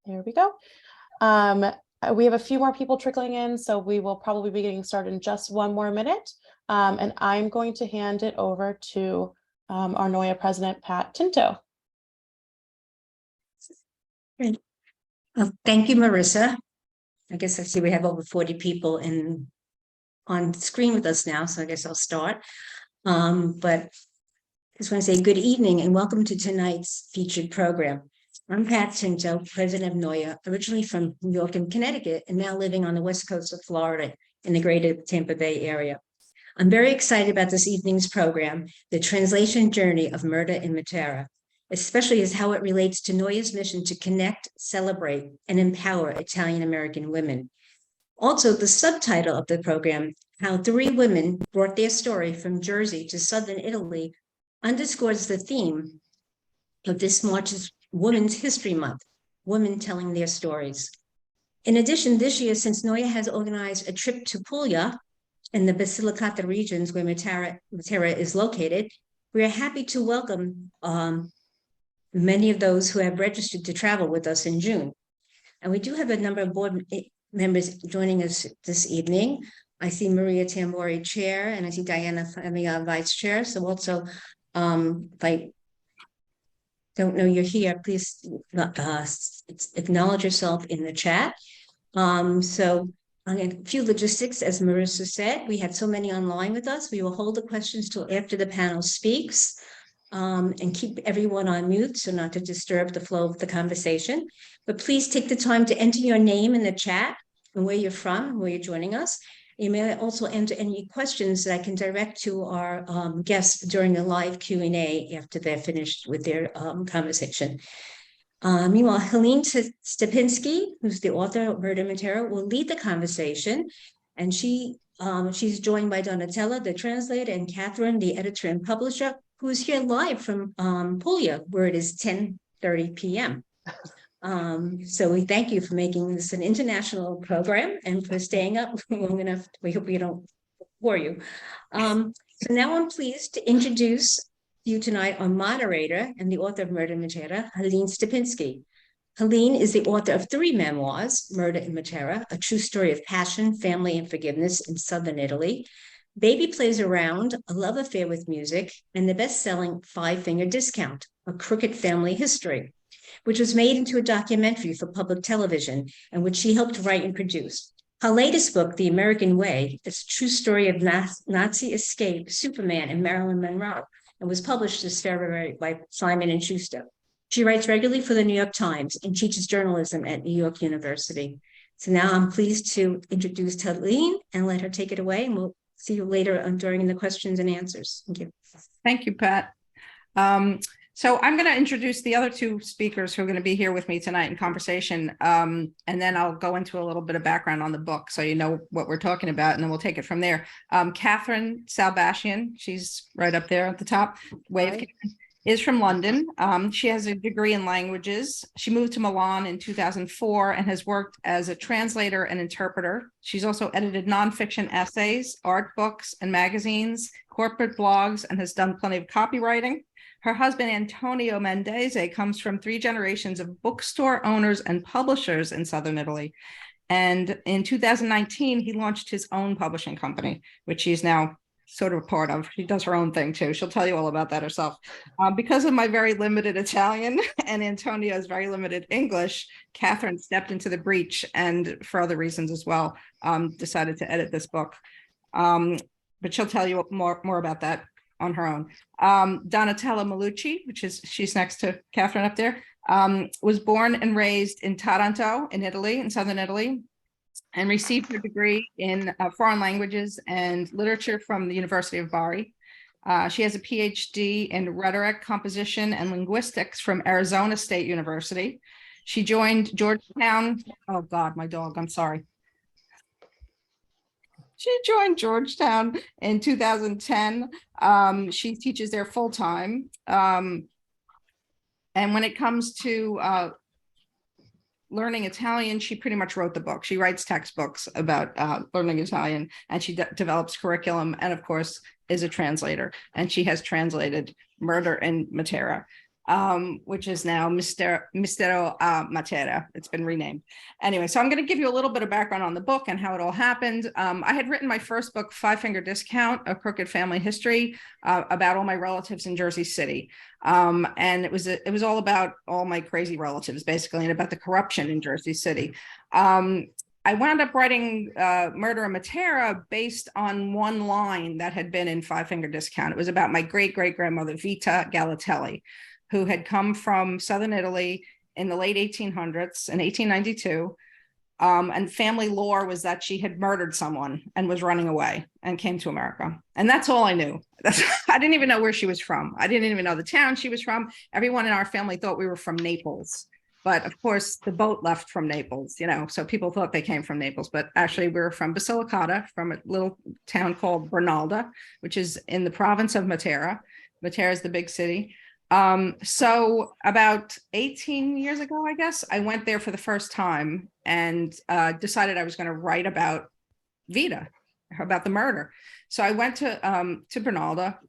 There we go. We have a few more people trickling in, so we will probably be getting started in just one more minute. And I'm going to hand it over to our NOIAW president, Pat Tinto. Great. Well, thank you, Marissa. I guess I see we have over 40 people on screen with us now, so I guess I'll start. But I just want to say good evening and welcome to tonight's featured program. I'm Pat Tinto, president of NOIAW, originally from New York and Connecticut, and now living on the west coast of Florida in the greater Tampa Bay area. I'm very excited about this evening's program, The Translation Journey of Murder in Matera, especially as how it relates to NOIAW's mission to connect, celebrate, and empower Italian-American women. Also, the subtitle of the program, How 3 Women Brought Their Story from Jersey to Southern Italy, underscores the theme of this March's Women's History Month, women telling their stories. In addition, this year, since NOIAW has organized a trip to Puglia in the Basilicata regions where Matera is located, we are happy to welcome many of those who have registered to travel with us in June. And we do have a number of board members joining us this evening. I see Maria Tambori, chair, and I see Diana Famia, vice chair. So also, if I don't know you're here, please acknowledge yourself in the chat. So a few logistics, as Marissa said, we have so many online with us. We will hold the questions till after the panel speaks and keep everyone on mute so not to disturb the flow of the conversation. But please take the time to enter your name in the chat and where you're from, where you're joining us. You may also enter any questions that I can direct to our guests during the live Q&A after they're finished with their conversation. Meanwhile, Helene Stapinski, who's the author of Murder in Matera, will lead the conversation. And she's joined by Donatella, the translator, and Catherine, the editor and publisher, who is here live from Puglia, where it is 10:30 p.m. So we thank you for making this an international program and for staying up long enough. We hope we don't bore you. So now I'm pleased to introduce you tonight our moderator and the author of Murder in Matera, Helene Stapinski. Helene is the author of 3 memoirs, Murder in Matera, a true story of passion, family, and forgiveness in southern Italy, Baby Plays Around, a love affair with music, and the best-selling 5-Finger Discount, a crooked family history, which was made into a documentary for public television and which she helped write and produce. Her latest book, The American Way, is a true story of Nazi escape, Superman, and Marilyn Monroe, and was published this February by Simon & Schuster. She writes regularly for the New York Times and teaches journalism at New York University. So now I'm pleased to introduce Helene and let her take it away, and we'll see you later during the questions and answers. Thank you. Thank you, Pat. So I'm going to introduce the other 2 speakers who are going to be here with me tonight in conversation. And then I'll go into a little bit of background on the book so you know what we're talking about, and then we'll take it from there. Catherine Salbashian, she's right up there at the top, wave, is from London. She has a degree in languages. She moved to Milan in 2004 and has worked as a translator and interpreter. She's also edited nonfiction essays, art books and magazines, corporate blogs, and has done plenty of copywriting. Her husband, Antonio Mendese, comes from 3 generations of bookstore owners and publishers in southern Italy. And in 2019, he launched his own publishing company, which he's now sort of a part of. She does her own thing too. She'll tell you all about that herself. Because of my very limited Italian and Antonio's very limited English, Catherine stepped into the breach and for other reasons as well, decided to edit this book. But she'll tell you more about that on her own. Donatella Malucci, she's next to Catherine up there, was born and raised in Taranto in Italy, in southern Italy, and received her degree in foreign languages and literature from the University of Bari. She has a PhD in rhetoric, composition, and linguistics from Arizona State University. She joined Georgetown. Oh God, my dog, I'm sorry. She joined Georgetown in 2010. She teaches there full time. And when it comes to learning Italian, she pretty much wrote the book. She writes textbooks about learning Italian, and she develops curriculum, and of course is a translator. And she has translated Murder in Matera. which is now Mistero Matera. It's been renamed. Anyway, so I'm going to give you a little bit of background on the book and how it all happened. I had written my first book, Five Finger Discount, A Crooked Family History, about all my relatives in Jersey City. And it was all about all my crazy relatives, basically, and about the corruption in Jersey City. I wound up writing Murder in Matera based on one line that had been in Five Finger Discount. It was about my great-great-grandmother, Vita Galatelli, who had come from Southern Italy in the late 1800s, in 1892. And family lore was that she had murdered someone and was running away and came to America. And that's all I knew. I didn't even know where she was from. I didn't even know the town she was from. Everyone in our family thought we were from Naples. But of course, the boat left from Naples, so people thought they came from Naples, but actually we were from Basilicata, from a little town called Bernalda, which is in the province of Matera. Matera is the big city. So about 18 years ago, I guess, I went there for the first time and decided I was going to write about Vita, about the murder. So I went to Bernalda.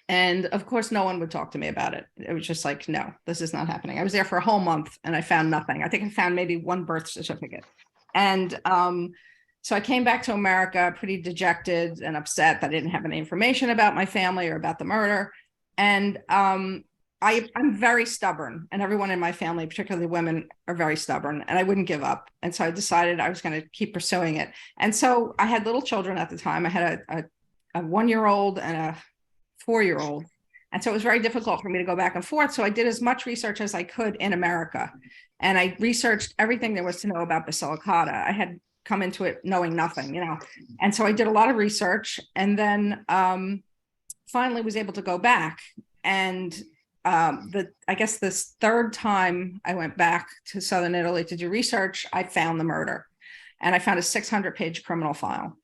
And of course, no one would talk to me about it. It was just like, no, this is not happening. I was there for a whole month and I found nothing. I think I found maybe one birth certificate. And so I came back to America pretty dejected and upset that I didn't have any information about my family or about the murder. And I'm very stubborn, and everyone in my family, particularly women, are very stubborn, and I wouldn't give up. And so I decided I was going to keep pursuing it. And so I had little children at the time. I had a 1-year-old and a 4-year-old. And so it was very difficult for me to go back and forth. So I did as much research as I could in America. And I researched everything there was to know about Basilicata. I had come into it knowing nothing, And so I did a lot of research, and then finally was able to go back. And I guess this third time I went back to Southern Italy to do research, I found the murder. And I found a 600-page criminal file.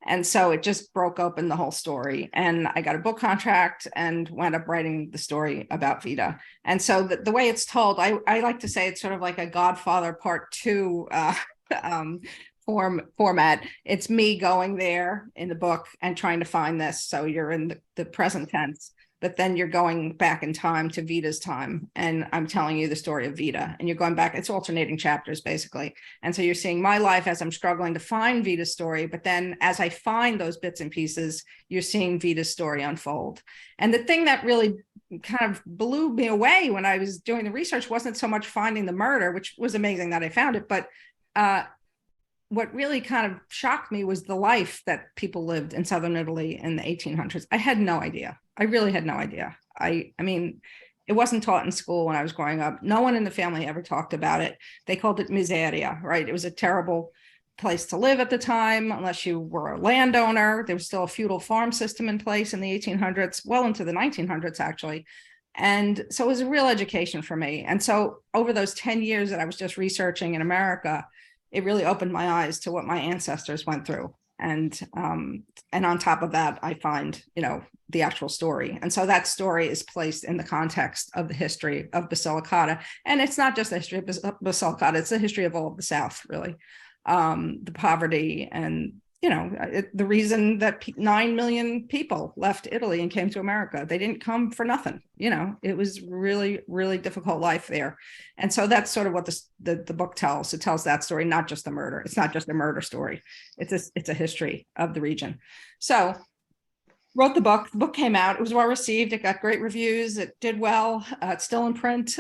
And so it just broke open the whole story. And I got a book contract and wound up writing the story about Vita. And so the way it's told, I like to say it's sort of like a Godfather Part 2 format. It's me going there in the book and trying to find this. So you're in the present tense, but then you're going back in time to Vita's time. And I'm telling you the story of Vita, and you're going back. It's alternating chapters, basically. And so you're seeing my life as I'm struggling to find Vita's story. But then as I find those bits and pieces, you're seeing Vita's story unfold. And the thing that really kind of blew me away when I was doing the research wasn't so much finding the murder, which was amazing that I found it, but what really kind of shocked me was the life that people lived in Southern Italy in the 1800s. I had no idea. I really had no idea. I mean, it wasn't taught in school when I was growing up. No one in the family ever talked about it. They called it miseria, right? It was a terrible place to live at the time, unless you were a landowner. There was still a feudal farm system in place in the 1800s, well into the 1900s, actually. And so it was a real education for me. And so over those 10 years that I was just researching in America, it really opened my eyes to what my ancestors went through. And on top of that, I find, the actual story. And so that story is placed in the context of the history of Basilicata. And it's not just the history of Basilicata, it's the history of all of the South, really. The poverty and, the reason that 9 million people left Italy and came to America. They didn't come for nothing. It was really, really difficult life there. And so that's sort of what the book tells. It tells that story, not just the murder. It's not just a murder story. It's a history of the region. So wrote the book. The book came out. It was well received. It got great reviews. It did well. It's still in print.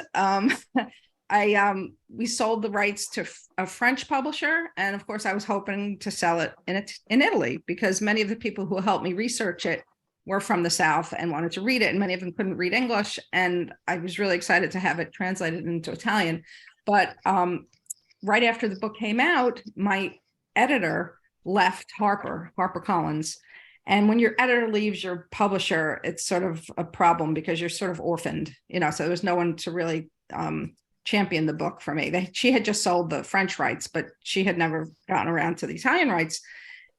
We sold the rights to a French publisher, and of course I was hoping to sell it in Italy, because many of the people who helped me research it were from the South and wanted to read it, and many of them couldn't read English, and I was really excited to have it translated into Italian. But right after the book came out, my editor left HarperCollins. And when your editor leaves your publisher, it's sort of a problem because you're sort of orphaned, so there was no one to really champion the book for me. She had just sold the French rights, but she had never gotten around to the Italian rights.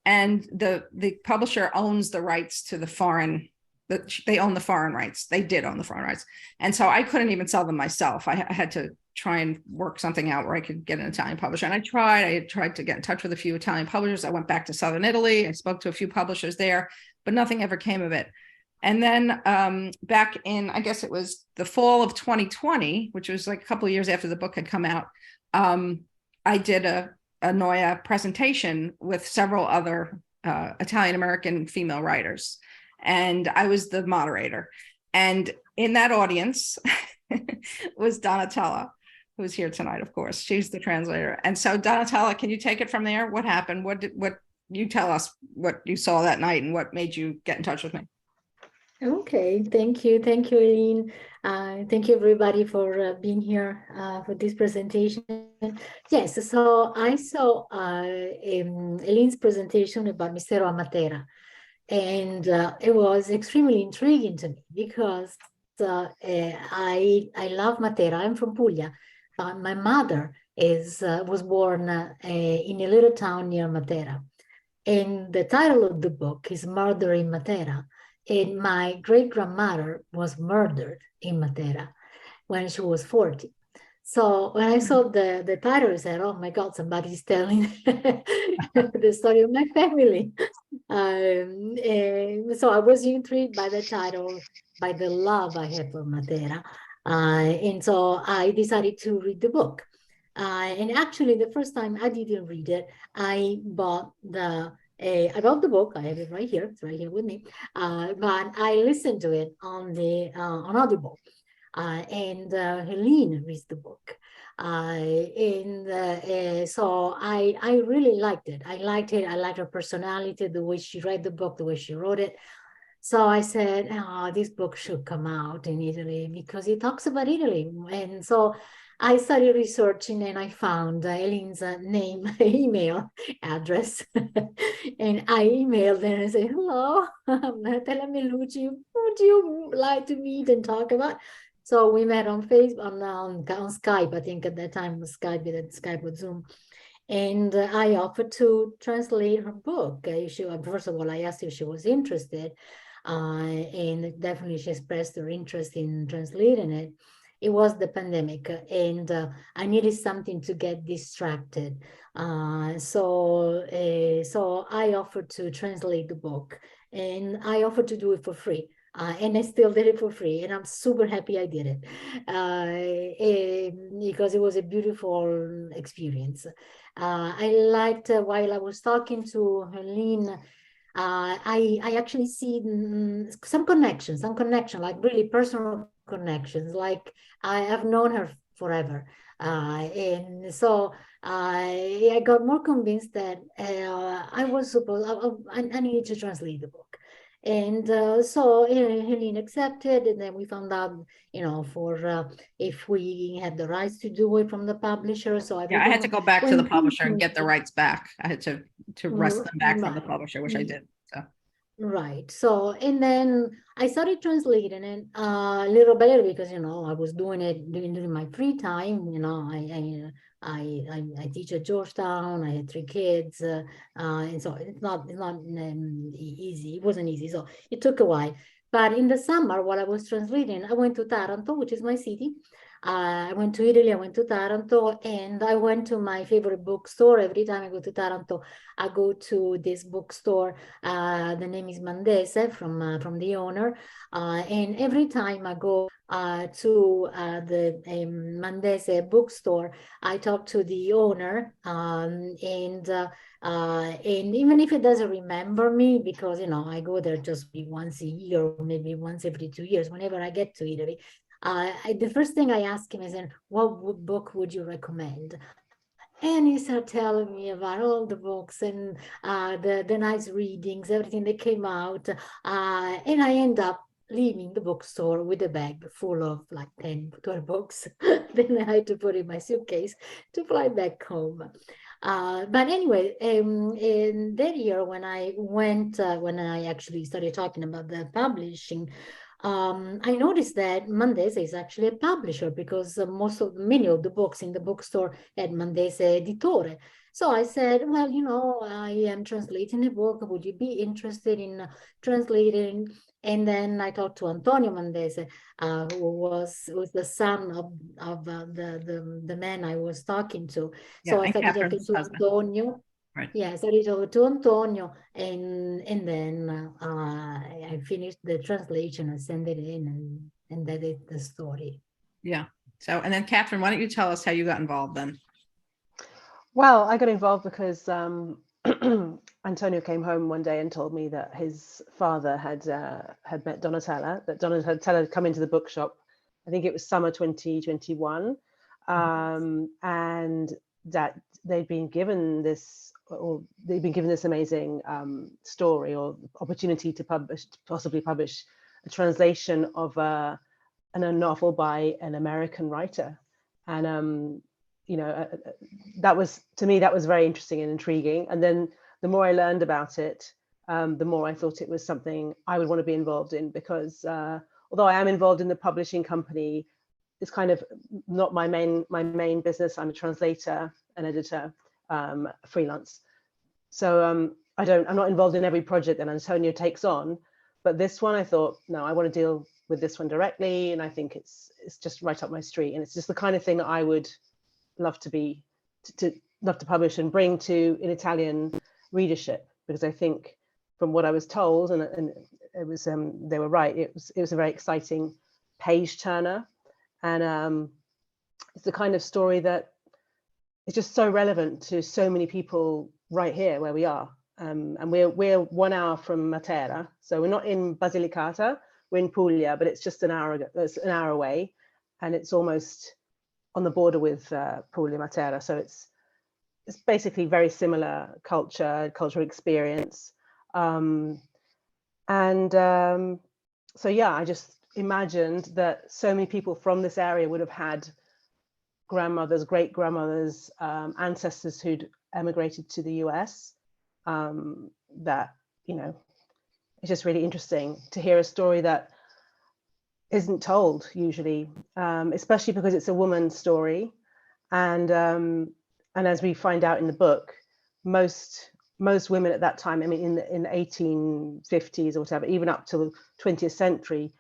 And the publisher owns the rights to the foreign, they own the foreign rights. They did own the foreign rights. And so I couldn't even sell them myself. I had to try and work something out where I could get an Italian publisher. And I tried to get in touch with a few Italian publishers. I went back to Southern Italy. I spoke to a few publishers there, but nothing ever came of it. And then back in, I guess it was the fall of 2020, which was like a couple of years after the book had come out, I did a NOIAW presentation with several other Italian-American female writers. And I was the moderator. And in that audience was Donatella, who's here tonight, of course. She's the translator. And so Donatella, can you take it from there? What happened? What you tell us what you saw that night and what made you get in touch with me? Okay, thank you, Helene. Thank you everybody for being here for this presentation. Yes, so I saw Helene's presentation about Mistero a Matera, and it was extremely intriguing to me because I love Matera. I'm from Puglia. My mother was born in a little town near Matera, and the title of the book is Murder in Matera. And my great-grandmother was murdered in Matera when she was 40. So when I saw the title, I said, oh my God, somebody's telling the story of my family. So I was intrigued by the title, by the love I have for Matera. And so I decided to read the book. And actually, the first time I didn't read it, I bought the book. I have it right here. It's right here with me. But I listened to it on Audible. And Helene reads the book. So I really liked it. I liked it. I liked her personality, the way she read the book, the way she wrote it. So I said, oh, this book should come out in Italy because it talks about Italy. And so I started researching and I found Helene's name, email address. And I emailed her and I said, hello, Natalia Melucci, would you like to meet and talk about? So we met on Facebook, on Skype. I think at that time was Skype, but Skype with Zoom. And I offered to translate her book. First of all, I asked if she was interested. And definitely she expressed her interest in translating it. It was the pandemic, and I needed something to get distracted. So I offered to translate the book, and I offered to do it for free. And I still did it for free, and I'm super happy I did it because it was a beautiful experience. I liked while I was talking to Helene, I actually see some connection, like really personal connections. Like I have known her forever, and so I got more convinced that I was supposed. I needed to translate the book. And so Helene accepted, and then we found out, for if we had the rights to do it from the publisher. So I had to go back to the publisher and get the rights back. I had to wrest them back from the publisher, which I did. So. Right. So, and then I started translating it a little better because, I was doing it during my free time. I teach at Georgetown. I had 3 kids, and so it's not easy. It wasn't easy, so it took a while. But in the summer, while I was translating, I went to Taranto, which is my city. I went to Italy. I went to Taranto, and I went to my favorite bookstore. Every time I go to Taranto, I go to this bookstore. The name is Mandese from the owner, and every time I go to the Mandese bookstore, I talk to the owner, and even if it doesn't remember me, because I go there just once a year or maybe once every 2 years, whenever I get to Italy. The first thing I ask him is, what book would you recommend? And he started telling me about all the books and the nice readings, everything that came out. And I end up leaving the bookstore with a bag full of like 10, 12 books. Then I had to put in my suitcase to fly back home. But anyway, in that year when I actually started talking about the publishing, I noticed that Mandese is actually a publisher because many of the books in the bookstore had Mandese Editore. So I said, well, I am translating a book. Would you be interested in translating? And then I talked to Antonio Mandese, who was the son of the man I was talking to. So I started talking to Antonio. Right. Yes, I read over to Antonio, and then I finished the translation and sent it in, and that is the story. Yeah. So, and then Catherine, why don't you tell us how you got involved then? Well, I got involved because Antonio came home one day and told me that his father had met Donatella, that Donatella had come into the bookshop. I think it was summer 2021, and that they'd been given this, amazing story or opportunity to possibly publish a translation of a novel by an American writer, and that was, to me, that was very interesting and intriguing. And then the more I learned about it, the more I thought it was something I would want to be involved in, because although I am involved in the publishing company, it's kind of not my main business. I'm a translator, an editor, freelance. So I'm not involved in every project that Antonio takes on, but this one I thought, no, I want to deal with this one directly, and I think it's just right up my street, and it's just the kind of thing that I would love to publish and bring to an Italian readership, because I think from what I was told, and it was they were right, it was a very exciting page turner, and it's the kind of story that is just so relevant to so many people right here where we are, and we're 1 hour from Matera, so we're not in Basilicata, we're in Puglia, but it's just an hour away, and it's almost on the border with Puglia, Matera. So it's basically very similar cultural experience. So yeah, I just imagined that so many people from this area would have had grandmothers, great grandmothers, ancestors who'd emigrated to the US, that, it's just really interesting to hear a story that isn't told usually, especially because it's a woman's story, and as we find out in the book, most women at that time, I mean, in the 1850s or whatever, even up to the 20th century,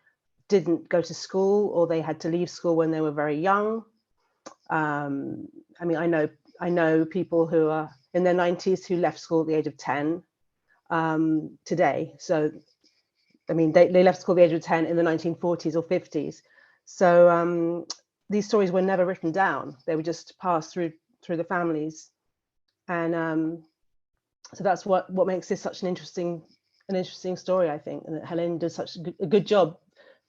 didn't go to school, or they had to leave school when they were very young. I mean, I know people who are in their 90s who left school at the age of 10 today. So I mean, they left school at the age of 10 in the 1940s or 50s. So these stories were never written down. They were just passed through the families. And so that's what makes this such an interesting story, I think. And that Helene does such a good job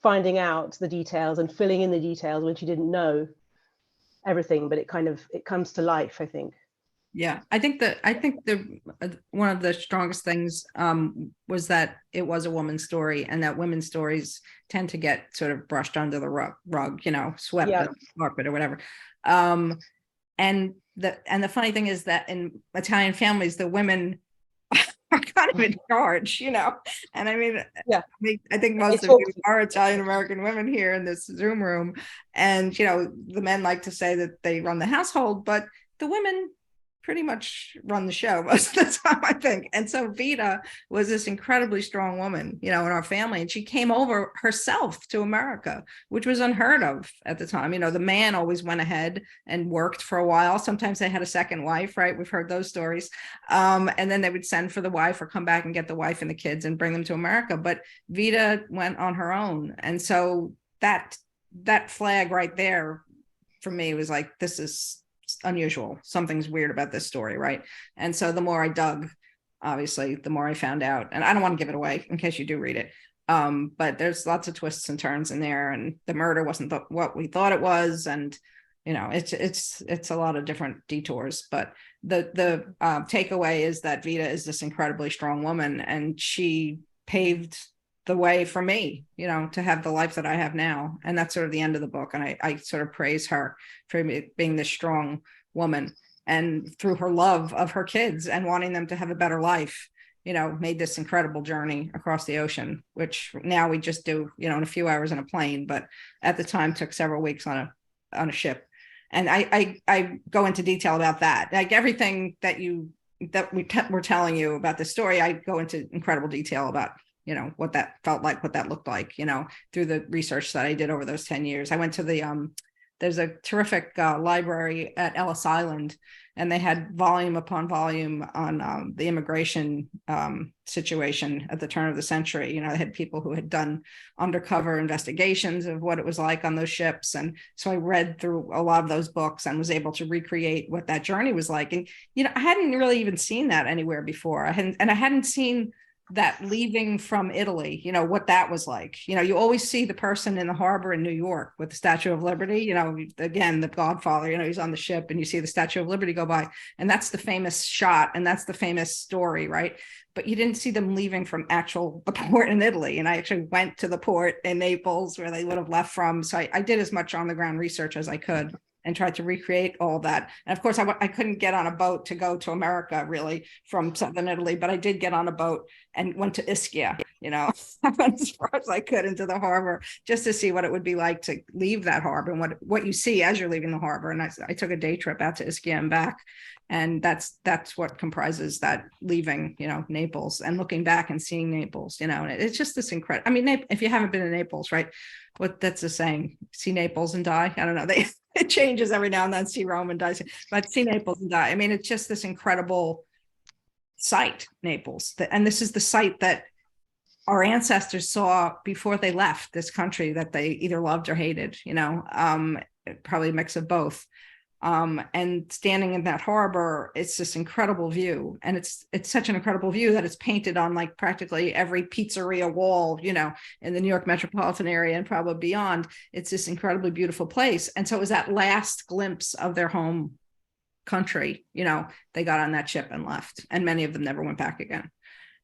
finding out the details and filling in the details when she didn't know everything, but it comes to life, I think. Yeah, I think the one of the strongest things was that it was a woman's story, and that women's stories tend to get sort of brushed under the rug, swept under the carpet or whatever. And the funny thing is that in Italian families, the women are kind of in charge, and I mean, yeah, I think most of you are Italian American women here in this Zoom room, and the men like to say that they run the household, but the women pretty much run the show most of the time, I think. And so Vita was this incredibly strong woman, in our family, and she came over herself to America, which was unheard of at the time. The man always went ahead and worked for a while. Sometimes they had a second wife, right? We've heard those stories. And then they would send for the wife or come back and get the wife and the kids and bring them to America. But Vita went on her own. And so that flag right there for me was like, this is unusual. Something's weird about this story, right? And so the more I dug, obviously, the more I found out. And I don't want to give it away in case you do read it. But there's lots of twists and turns in there, and the murder wasn't what we thought it was, and it's a lot of different detours. But the takeaway is that Vita is this incredibly strong woman, and she paved the way for me, to have the life that I have now. And that's sort of the end of the book. And I sort of praise her for being this strong woman, and through her love of her kids and wanting them to have a better life, made this incredible journey across the ocean, which now we just do, in a few hours in a plane, but at the time took several weeks on a ship. And I go into detail about that. Like everything that we're telling you about this story, I go into incredible detail about what that felt like, what that looked like, through the research that I did over those 10 years. I went to the there's a terrific library at Ellis Island, and they had volume upon volume on the immigration situation at the turn of the century. You know, they had people who had done undercover investigations of what it was like on those ships. And so I read through a lot of those books and was able to recreate what that journey was like. And, you know, I hadn't really even seen that anywhere before. I hadn't seen that leaving from Italy, you know, what that was like. You know, you always see the person in the harbor in New York with the Statue of Liberty, you know, again, the Godfather, you know, he's on the ship and you see the Statue of Liberty go by, and that's the famous shot and that's the famous story, right? But you didn't see them leaving from the port in Italy. And I actually went to the port in Naples where they would have left from. So I did as much on the ground research as I could and tried to recreate all that. And of course, I couldn't get on a boat to go to America really from Southern Italy, but I did get on a boat and went to Ischia, you know, I went as far as I could into the harbor just to see what it would be like to leave that harbor and what you see as you're leaving the harbor. And I took a day trip out to Ischia and back. And that's what comprises that leaving, you know, Naples and looking back and seeing Naples, you know, and it's just this incredible. I mean, if you haven't been in Naples, right? That's the saying, see Naples and die. I don't know. It changes every now and then, see Rome and die, but see Naples and die. I mean, it's just this incredible site, Naples. And this is the site that our ancestors saw before they left this country that they either loved or hated, you know, probably a mix of both. And standing in that harbor, it's this incredible view. And it's such an incredible view that it's painted on like practically every pizzeria wall, you know, in the New York metropolitan area and probably beyond. It's this incredibly beautiful place. And so it was that last glimpse of their home country, you know, they got on that ship and left. And many of them never went back again.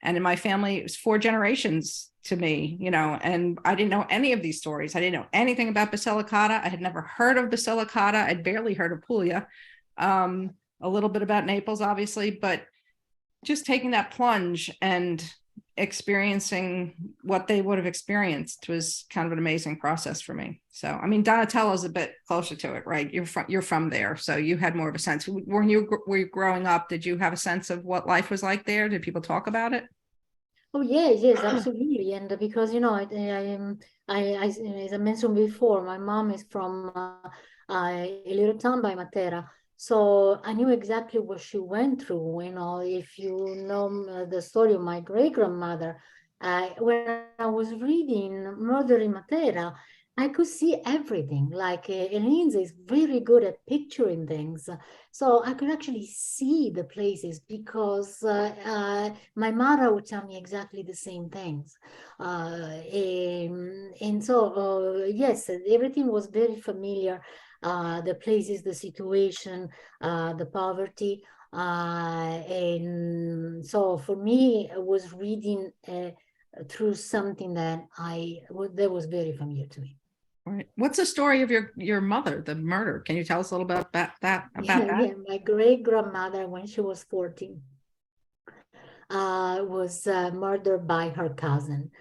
And in my family, it was 4 generations to me, you know, and I didn't know any of these stories. I didn't know anything about Basilicata. I had never heard of Basilicata. I'd barely heard of Puglia, a little bit about Naples, obviously, but just taking that plunge and experiencing what they would have experienced was kind of an amazing process for me. So, I mean, Donatello's a bit closer to it, right? You're from there, so you had more of a sense. When you were growing up, did you have a sense of what life was like there? Did people talk about it? Oh yes, absolutely. And because, you know, as I mentioned before, my mom is from a little town by Matera. So I knew exactly what she went through. You know, if you know the story of my great-grandmother, when I was reading Murder in Matera, I could see everything. Like Helene is very good at picturing things. So I could actually see the places because my mother would tell me exactly the same things. And so, yes, everything was very familiar. The places, the situation, the poverty. And so for me, I was reading through something that was very familiar to me. Right. What's the story of your mother, the murder? Can you tell us a little bit about that? Yeah, my great-grandmother, when she was 14, was murdered by her cousin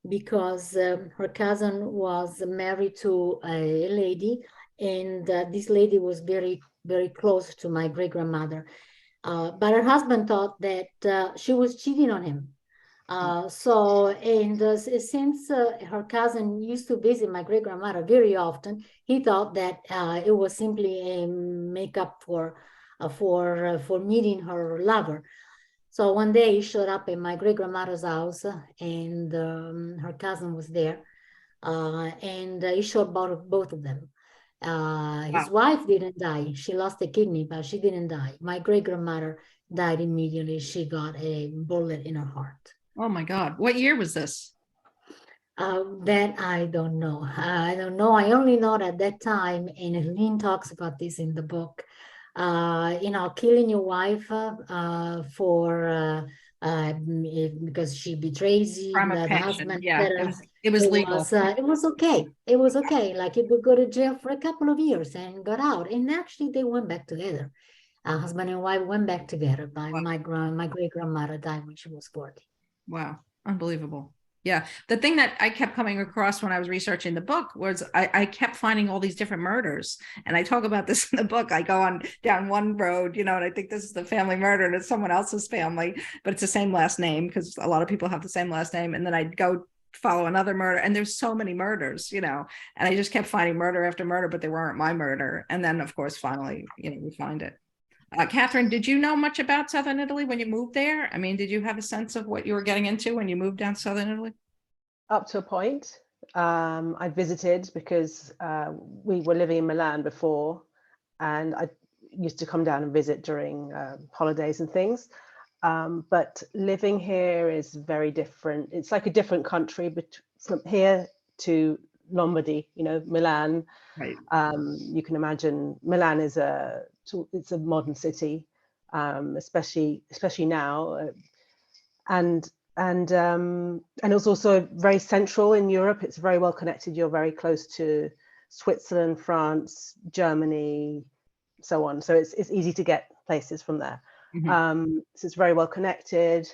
because her cousin was married to a lady, and this lady was very, very close to my great-grandmother. But her husband thought that she was cheating on him. Since her cousin used to visit my great-grandmother very often, he thought that it was simply a makeup for meeting her lover. So one day he showed up at my great-grandmother's house, and her cousin was there, and he shot both of them. His wife didn't die. She lost a kidney, but she didn't die. My great-grandmother died immediately. She got a bullet in her heart. Oh my God. What year was this? That I don't know. I don't know. I only know that at that time, and Helene talks about this in the book, you know, killing your wife because she betrays you, the husband. Yeah, it was legal. It was okay. It was okay. Like he would go to jail for a couple of years and got out. And actually they went back together. Husband and wife went back together. My great-grandmother died when she was 40. Wow. Unbelievable. Yeah. The thing that I kept coming across when I was researching the book was I kept finding all these different murders. And I talk about this in the book. I go down one road, you know, and I think this is the family murder and it's someone else's family, but it's the same last name because a lot of people have the same last name. And then I'd go follow another murder, and there's so many murders, and I just kept finding murder after murder, but they weren't my murder. And then, of course, finally, we find it. Catherine, did you know much about Southern Italy when you moved there? I mean, did you have a sense of what you were getting into when you moved down to Southern Italy? Up to a point. I visited because we were living in Milan before, and I used to come down and visit during holidays and things. But living here is very different. It's like a different country, but from here to Lombardy, Milan. Right. You can imagine Milan is it's a modern city, especially now, and it's also very central in Europe. It's very well connected. You're very close to Switzerland, France, Germany, so on. So it's easy to get places from there. Mm-hmm. So it's very well connected.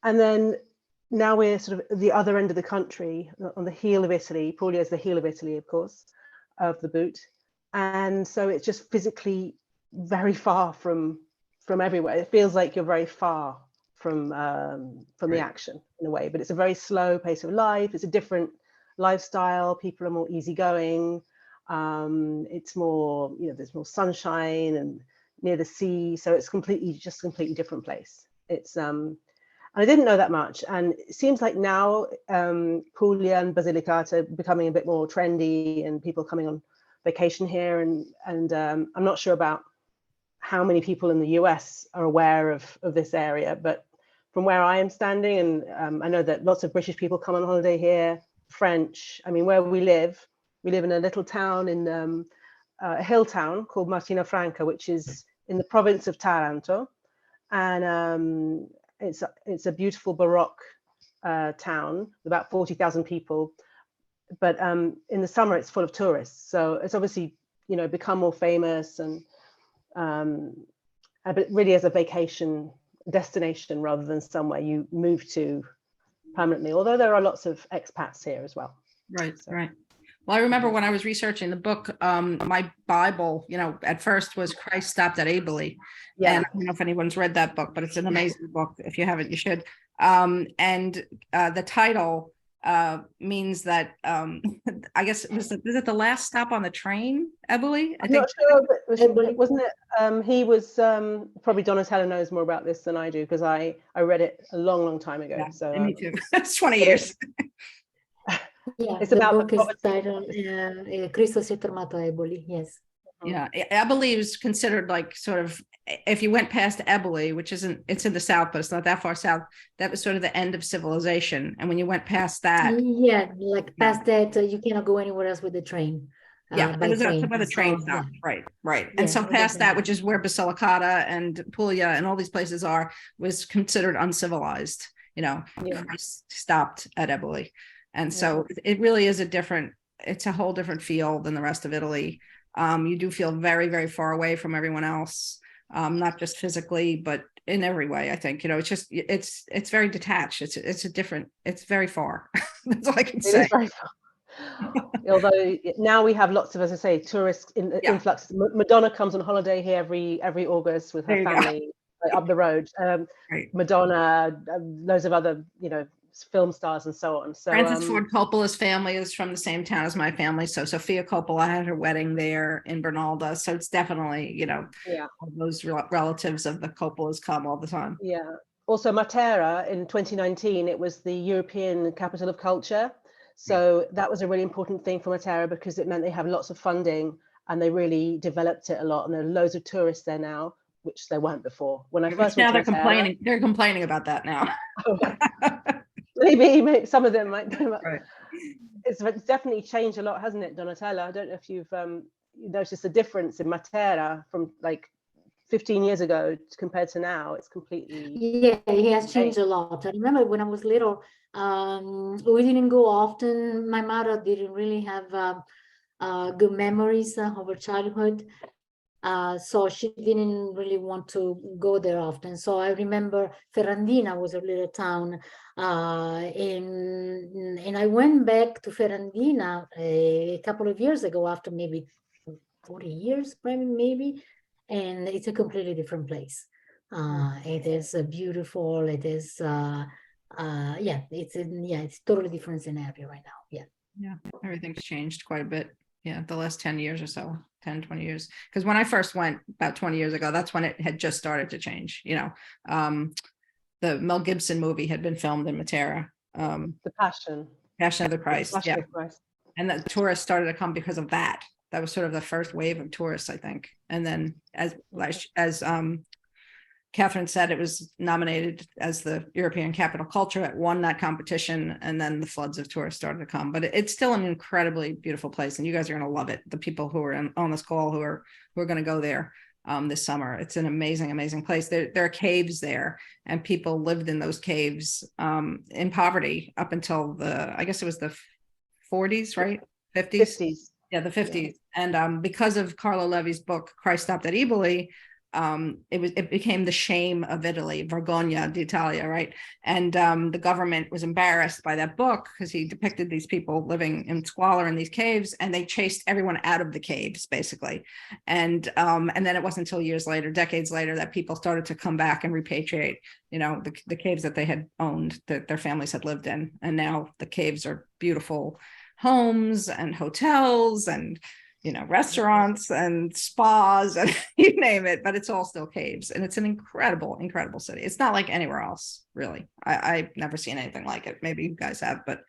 And then now we're sort of at the other end of the country, on the heel of Italy. Puglia is the heel of Italy, of course, of the boot. And so it's just physically very far from everywhere. It feels like you're very far from the action in a way, but it's a very slow pace of life. It's a different lifestyle. People are more easygoing. It's more, there's more sunshine and near the sea. So it's completely different place. It's and I didn't know that much. And it seems like now Puglia and Basilicata are becoming a bit more trendy, and people coming on vacation here. And I'm not sure about how many people in the US are aware of this area, but from where I am standing, and I know that lots of British people come on holiday here, French. I mean, where we live in a little town in a hill town called Martina Franca, which is in the province of Taranto. And it's a beautiful Baroque town, about 40,000 people. But in the summer, it's full of tourists. So it's obviously, become more famous, and but really as a vacation destination rather than somewhere you move to permanently, although there are lots of expats here as well. Right, so. Right. Well, I remember when I was researching the book, my Bible, at first was Christ Stopped at Eboli. Yeah. And I don't know if anyone's read that book, but it's an amazing book. If you haven't, you should. And the title means that I guess was it the last stop on the train, Eboli? I'm not sure, but wasn't it? He was probably Donatella knows more about this than I do, because I read it a long time ago. Yeah, so me too. It's 20 years. Yeah, it's the about book is titled Cristo si è fermato a Eboli. Yes. Yeah, Eboli is considered like sort of, if you went past Eboli, which it's in the south, but it's not that far south, that was sort of the end of civilization. And when you went past that, yeah, like past that, you cannot go anywhere else with the train. Yeah, by train. Where the train stopped. Yeah. Right. And so past that, which is where Basilicata and Puglia and all these places are, was considered uncivilized. Christ stopped at Eboli. And so it really is it's a whole different feel than the rest of Italy. You do feel very, very far away from everyone else, not just physically, but in every way. I think, it's just, it's very detached. It's very far. That's all I can say. It is very far. Although now we have lots of, as I say, tourist influx. Madonna comes on holiday here every August with her family up the road. Madonna, loads of other, film stars and so on. So Francis Ford Coppola's family is from the same town as my family. So Sofia Coppola had her wedding there in Bernalda. So it's definitely, those relatives of the Coppolas come all the time. Yeah. Also Matera in 2019, it was the European Capital of Culture. So that was a really important thing for Matera, because it meant they have lots of funding and they really developed it a lot. And there are loads of tourists there now, which there weren't before. When I first went to Matera, they're complaining about that now. Maybe some of them might go. Right. It's definitely changed a lot, hasn't it, Donatella? I don't know if you've noticed the difference in Matera from like 15 years ago compared to now. It's completely it has changed a lot. I remember when I was little, we didn't go often. My mother didn't really have good memories of her childhood. So she didn't really want to go there often. So I remember Ferrandina was a little town, and I went back to Ferrandina a couple of years ago, after maybe 40 years, maybe, and it's a completely different place. It is beautiful. It is Yeah, it's totally different scenario right now. Yeah. Yeah, everything's changed quite a bit. Yeah, the last 10 years or so, 10, 20 years. Because when I first went about 20 years ago, that's when it had just started to change. The Mel Gibson movie had been filmed in Matera. The Passion. Passion of the Christ. Passion Yeah. of Christ. And the tourists started to come because of that. That was sort of the first wave of tourists, I think. And then as Catherine said, it was nominated as the European Capital Culture. It won that competition, and then the floods of tourists started to come. But it's still an incredibly beautiful place, and you guys are going to love it. The people who are on this call who are going to go there this summer, it's an amazing, amazing place. There are caves there, and people lived in those caves in poverty up until I guess it was the 40s, right? 50s. Yeah, the 50s. Yeah. And because of Carlo Levi's book, Christ Stopped at Eboli, it became the shame of Italy, Vergogna d'Italia, right? And the government was embarrassed by that book because he depicted these people living in squalor in these caves, and they chased everyone out of the caves, basically. And then it wasn't until years later, decades later, that people started to come back and repatriate, the caves that they had owned, that their families had lived in. And now the caves are beautiful homes and hotels and restaurants and spas and you name it, but it's all still caves. And it's an incredible, incredible city. It's not like anywhere else, really. I've never seen anything like it. Maybe you guys have, but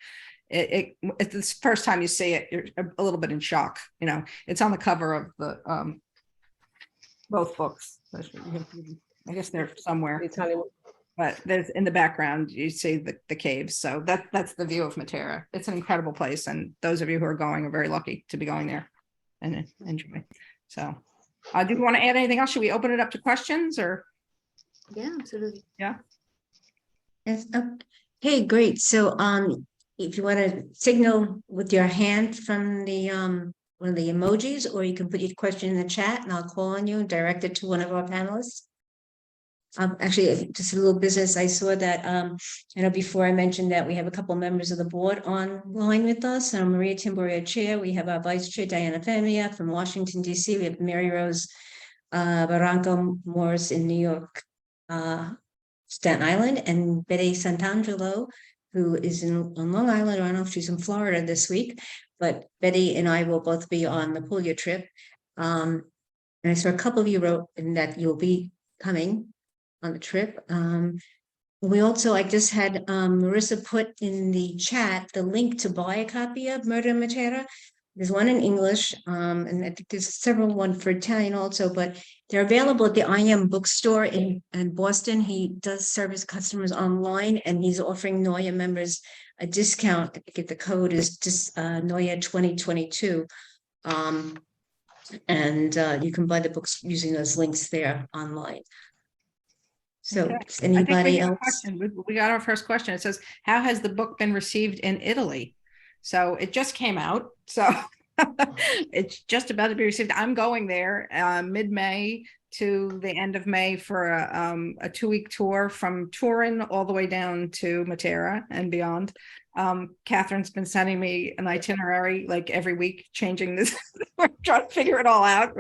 it's the first time you see it, you're a little bit in shock. It's on the cover of the both books. I guess they're somewhere. Italian. But there's in the background, you see the caves. So that's the view of Matera. It's an incredible place. And those of you who are going are very lucky to be going there and enjoy. So do you want to add anything else? Should we open it up to questions or? Yeah, absolutely. Yeah. Yes. Okay, great. So if you want to signal with your hand from the one of the emojis, or you can put your question in the chat and I'll call on you and direct it to one of our panelists. Actually, just a little business. I saw that, before I mentioned that we have a couple members of the board online with us. Maria Timboria Chair. We have our Vice Chair, Diana Femia from Washington, D.C. We have Mary Rose Barranco Morris in New York, Staten Island, and Betty Santangelo, who is on Long Island. I don't know if she's in Florida this week, but Betty and I will both be on the Puglia trip. And I saw a couple of you wrote in that you'll be coming on the trip. I just had Marissa put in the chat the link to buy a copy of Murder in Matera. There's one in English, and I think there's one for Italian also, but they're available at the NOIAW bookstore in Boston. He does service customers online, and he's offering NOIAW members a discount. I think the code is just NOIAW 2022. And you can buy the books using those links there online. So does anybody else? We got our first question. It says, how has the book been received in Italy? So it just came out. So it's just about to be received. I'm going there mid-May to the end of May for a 2-week tour from Turin all the way down to Matera and beyond. Catherine's been sending me an itinerary like every week, changing this. We're trying to figure it all out.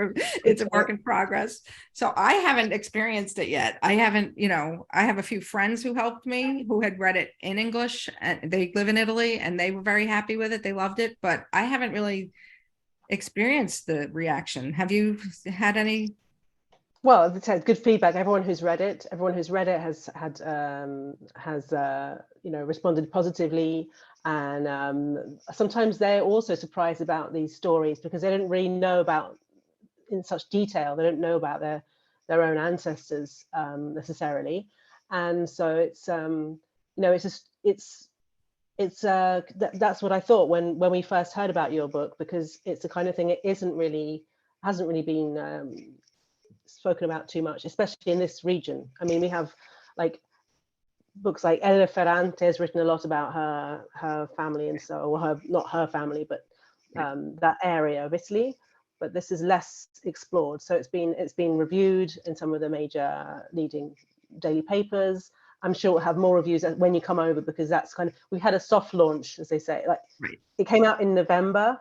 It's a work in progress. So I haven't experienced it yet. I haven't, I have a few friends who helped me who had read it in English, and they live in Italy and they were very happy with it. They loved it, but I haven't really experienced the reaction. Have you had any? Well, it's had good feedback. Everyone who's read it has responded positively, and sometimes they're also surprised about these stories because they don't really know about in such detail. They don't know about their own ancestors necessarily, and so it's that's what I thought when we first heard about your book, because it's the kind of thing it hasn't really been spoken about too much, especially in this region. I mean, we have like books like Elena Ferrante has written a lot about her family, and so, or not her family, but that area of Italy. But this is less explored. So it's been reviewed in some of the major leading daily papers. I'm sure we'll have more reviews when you come over, because that's we had a soft launch, as they say. Like, right. It came out in November.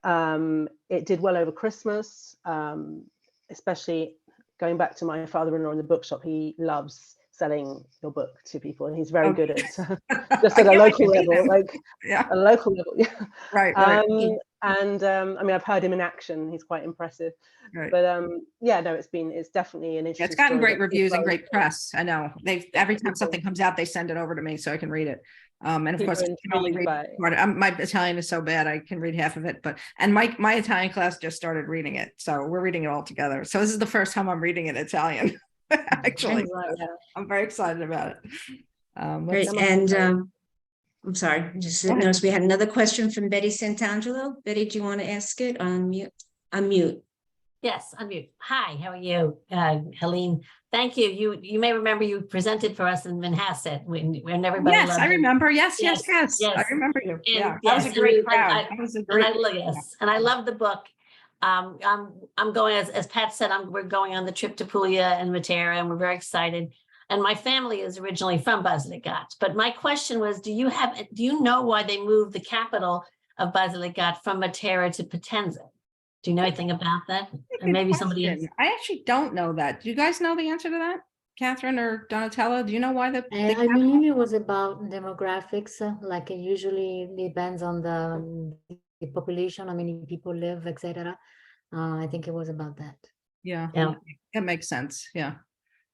It did well over Christmas. Especially going back to my father-in-law in the bookshop, he loves selling your book to people, and he's very Okay. good at just at a local level, like Yeah. a local level. Yeah. Right. And I mean, I've heard him in action. He's quite impressive. Right. But yeah, no, it's definitely an Yeah, interesting it's gotten story great that reviews and people great press. I know every time people- something comes out, they send it over to me so I can read it. And of people course, are I can only intrigued read by it. my Italian is so bad I can read half of it. But my Italian class just started reading it, so we're reading it all together. So this is the first time I'm reading it Italian. Actually, Right, yeah. I'm very excited about it. Great. Let's- And I'm sorry, just Go ahead. noticed we had another question from Betty Santangelo. Betty, do you want to ask it? Unmute. Unmute. Yes, unmute. Hi, how are you? Helene, thank you. You may remember you presented for us in Manhasset when everybody Yes, loved I you. remember. Yes. I yes. remember you. And Yeah, that was a yes, great and crowd. That was a great. and I love the book. I'm going as Pat said, we're going on the trip to Puglia and Matera, and we're very excited. And my family is originally from Basilicata. But my question was, do you know why they moved the capital of Basilicata from Matera to Potenza? Do you know anything about that? And maybe somebody else. I actually don't know that. Do you guys know the answer to that? Catherine or Donatello, do you know why I believe it was about demographics, like it usually depends on the population, how many people live, etc. I think it was about that. Yeah, Yeah. that makes sense. Yeah.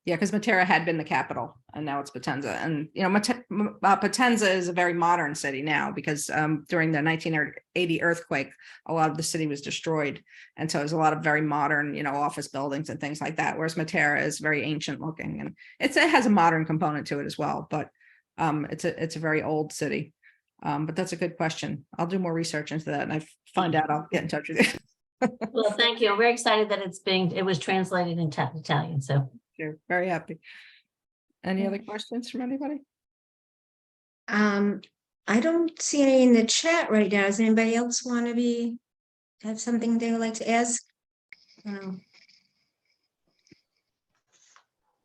Yeah, because Matera had been the capital and now it's Potenza. And, you know, Potenza is a very modern city now because during the 1980 earthquake, a lot of the city was destroyed. And so there's a lot of very modern, you know, office buildings and things like that. Whereas Matera is very ancient looking and it has a modern component to it as well. But it's a very old city. But that's a good question. I'll do more research into that and I find out, I'll get in touch with you. Well, thank you. I'm very excited that it was translated into Italian. So Sure, very happy. Any other questions from anybody? I don't see any in the chat right now. Does anybody else want to have something they would like to ask?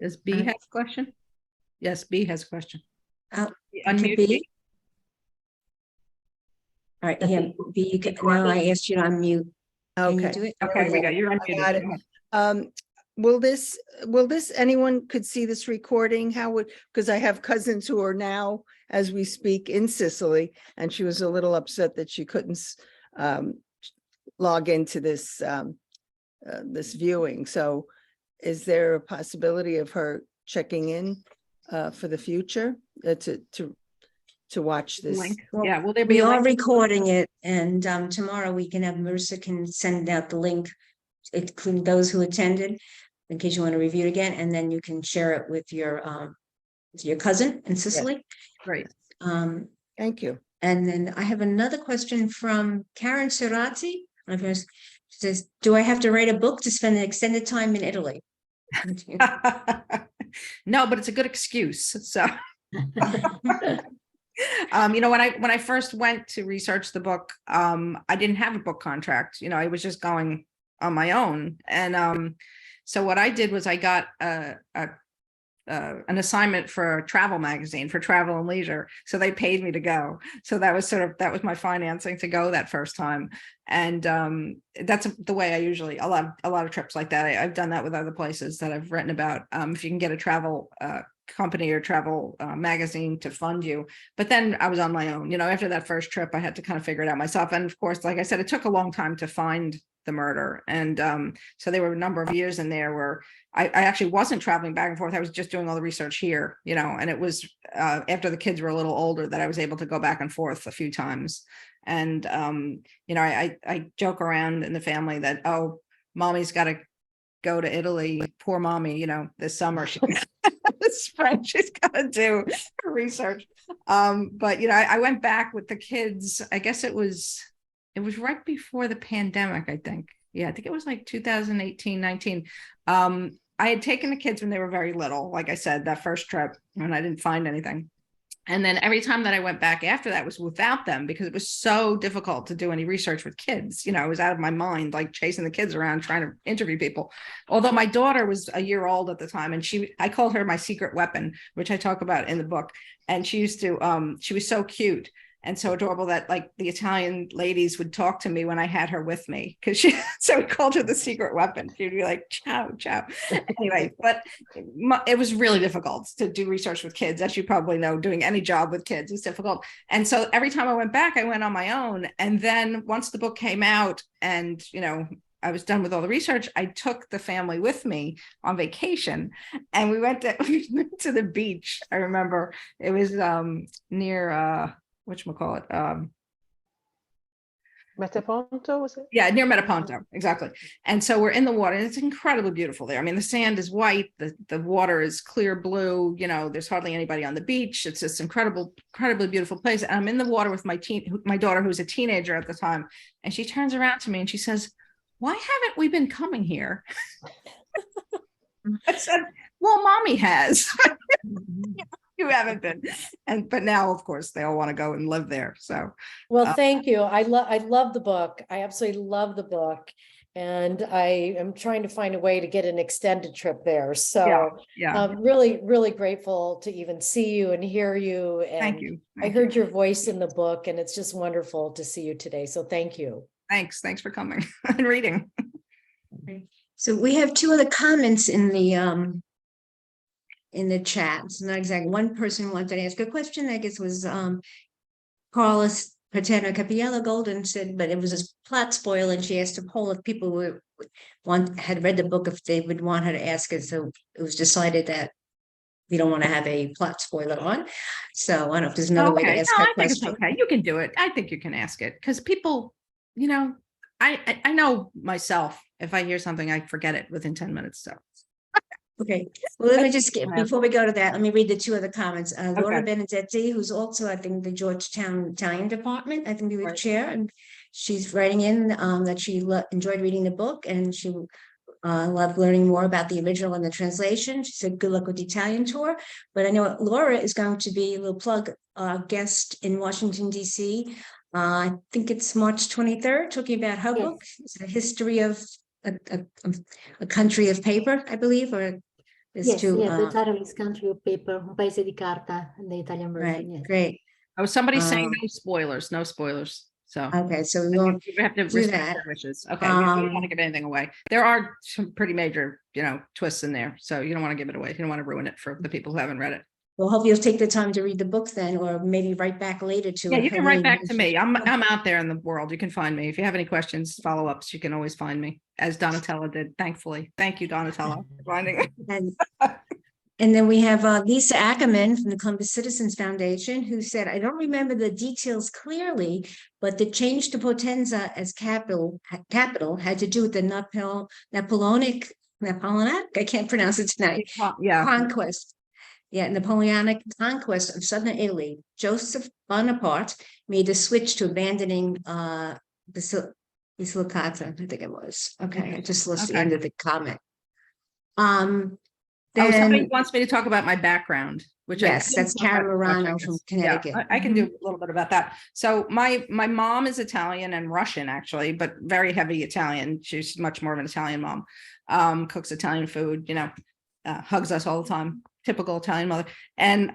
Does B have a question? Yes, B has a question. Oh, Unmute B? B. All right, yeah, B, you can, no, I asked you to unmute. Can you Okay. do it? Okay, we got you're I unmuted. got it. Go ahead. Will this, anyone could see this recording? How would, because I have cousins who are now, as we speak, in Sicily, and she was a little upset that she couldn't log into this this viewing. So is there a possibility of her checking in for the future to watch this? Link. Yeah, will there be We a are link? recording it and tomorrow we can have Marissa can send out the link, including those who attended, in case you want to review it again, and then you can share it with your cousin in Sicily. Great. Thank you. And then I have another question from Karen Serati. She says, do I have to write a book to spend an extended time in Italy? No, but it's a good excuse. So you know, when I first went to research the book, I didn't have a book contract. You know, I was just going on my own. And so what I did was I got an assignment for a travel magazine for travel and leisure. So they paid me to go. So that was that was my financing to go that first time. And that's the way I usually, a lot of trips like that. I've done that with other places that I've written about. If you can get a travel company or travel magazine to fund you. But then I was on my own, you know, after that first trip, I had to kind of figure it out myself. And of course, like I said, it took a long time to find the murder. And so there were a number of years in there where I actually wasn't traveling back and forth. I was just doing all the research here, you know, and it was after the kids were a little older that I was able to go back and forth a few times. And, you know, I joke around in the family that, oh, mommy's got to go to Italy, poor mommy, you know, this summer, this spring, she's got to do her research. But, you know, I went back with the kids. I guess it was right before the pandemic, I think. Yeah, I think it was like 2018, 19. I had taken the kids when they were very little, like I said, that first trip, and I didn't find anything. And then every time that I went back after that was without them because it was so difficult to do any research with kids. You know, I was out of my mind, like chasing the kids around, trying to interview people. Although my daughter was a year old at the time, and I called her my secret weapon, which I talk about in the book. And she used to, she was so cute. and so adorable that like the Italian ladies would talk to me when I had her with me, because so we called her the secret weapon. She'd be like, ciao, ciao. Anyway, but it was really difficult to do research with kids. As you probably know, doing any job with kids is difficult. And so every time I went back, I went on my own. And then once the book came out and, I was done with all the research, I took the family with me on vacation, and we went to the beach. I remember it was near whatchamacallit, Metaponto, was it? yeah, near Metaponto, exactly. And so we're in the water, and it's incredibly beautiful there. I mean, the sand is white, the water is clear blue, there's hardly anybody on the beach. It's this incredibly beautiful place. And I'm in the water with my daughter, who's a teenager at the time, and she turns around to me and she says, "Why haven't we been coming here?" I said, "Well, mommy has." You haven't been. But now, of course, they all want to go and live there. So, well, thank you. I love the book. I absolutely love the book. And I am trying to find a way to get an extended trip there. So yeah. I'm really, really grateful to even see you and hear you. And Thank you. I heard your voice in the book, and it's just wonderful to see you today. So thank you. Thanks for coming and reading. So we have two other comments in the chat. It's not exactly one person wanted to ask a question. I guess was Carlos Patena Capiello Golden said, but it was a plot spoil, and she asked a poll if people had read the book if they would want her to ask it. So it was decided that we don't want to have a plot spoiler on. So I don't know if there's another way to ask that I think it's question. okay. You can do it. I think you can ask it, because people, I know myself, if I hear something, I forget it within 10 minutes. So. Okay, well, let me just get, before we go to that, let me read the two other comments. Laura Benedetti, who's also, I think, the Georgetown Italian Department, I think, the chair, and she's writing in that she enjoyed reading the book, and she loved learning more about the original and the translation. She said, good luck with the Italian tour. But I know Laura is going to be, a little plug, guest in Washington, D.C. I think it's March 23rd, talking about her book. It's a history of a country of paper, I believe, or yes, the title is Country of Paper, Un Paese di Carta, in the Italian version. Right, Yes. great. Oh, somebody's saying no spoilers. So okay, so we won't you have to do respect that. their wishes. Okay, we don't want to give anything away. There are some pretty major, twists in there, so you don't want to give it away. You don't want to ruin it for the people who haven't read it. Well, hope you'll take the time to read the book then, or maybe write back later to. Yeah, you can write back to me. I'm out there in the world. You can find me. If you have any questions, follow-ups, you can always find me, as Donatella did, thankfully. Thank you, Donatella, for finding me. And then we have Lisa Ackerman from the Columbus Citizens Foundation, who said, I don't remember the details clearly, but the change to Potenza as capital had to do with the Napoleonic, I can't pronounce it tonight, conquest. Yeah, Napoleonic conquest of southern Italy. Joseph Bonaparte made the switch to abandoning Basilicata, I think it was. Okay, I just lost the end of the comment. Somebody wants me to talk about my background, which yes, that's Karen Morano from Connecticut. Yeah, I can do a little bit about that. So my mom is Italian and Russian, actually, but very heavy Italian. She's much more of an Italian mom. Cooks Italian food, hugs us all the time. Typical Italian mother. And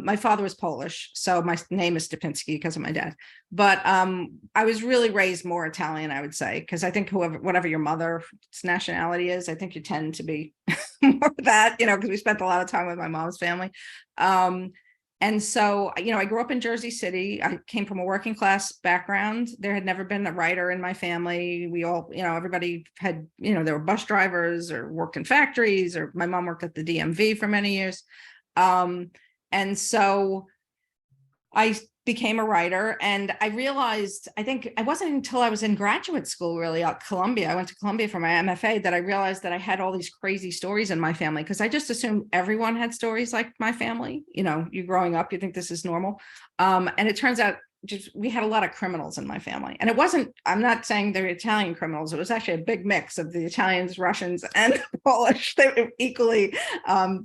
my father was Polish, so my name is Stapinski because of my dad. But I was really raised more Italian, I would say, because I think whatever your mother's nationality is, I think you tend to be more of that, because we spent a lot of time with my mom's family. And so, I grew up in Jersey City. I came from a working class background. There had never been a writer in my family. We all, everybody had, there were bus drivers or worked in factories, or my mom worked at the DMV for many years. And so I became a writer, and I realized, I think it wasn't until I was in graduate school, really, at Columbia. I went to Columbia for my MFA, that I realized that I had all these crazy stories in my family, because I just assumed everyone had stories like my family. You growing up, you think this is normal. And it turns out we had a lot of criminals in my family. And it wasn't, I'm not saying they're Italian criminals. It was actually a big mix of the Italians, Russians, and Polish. They were equally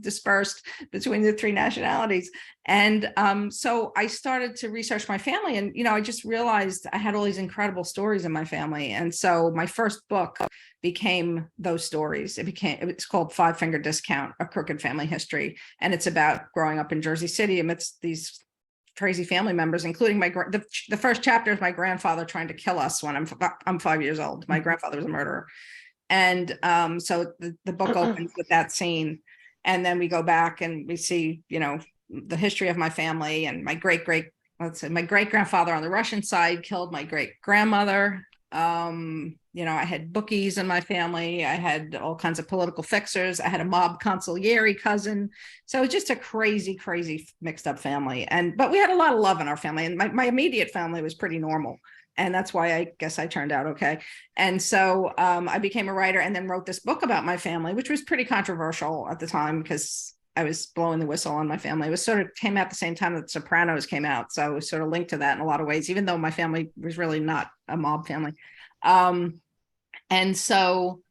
dispersed between the three nationalities. And so I started to research my family, and, I just realized I had all these incredible stories in my family. And so my first book became those stories. It's called Five Finger Discount, A Crooked Family History. And it's about growing up in Jersey City amidst these crazy family members, including the first chapter is my grandfather trying to kill us when I'm 5 years old. My grandfather was a murderer. And so the book opens with that scene. And then we go back and we see, you know, the history of my family, and my great grandfather on the Russian side killed my great grandmother. You know, I had bookies in my family. I had all kinds of political fixers. I had a mob consigliere cousin. So it's just a crazy mixed up family. But we had a lot of love in our family, and my immediate family was pretty normal. And that's why I guess I turned out okay. And so I became a writer, and then wrote this book about my family, which was pretty controversial at the time because I was blowing the whistle on my family. It was sort of came out the same time that The Sopranos came out. So it was sort of linked to that in a lot of ways, even though my family was really not a mob family. And so,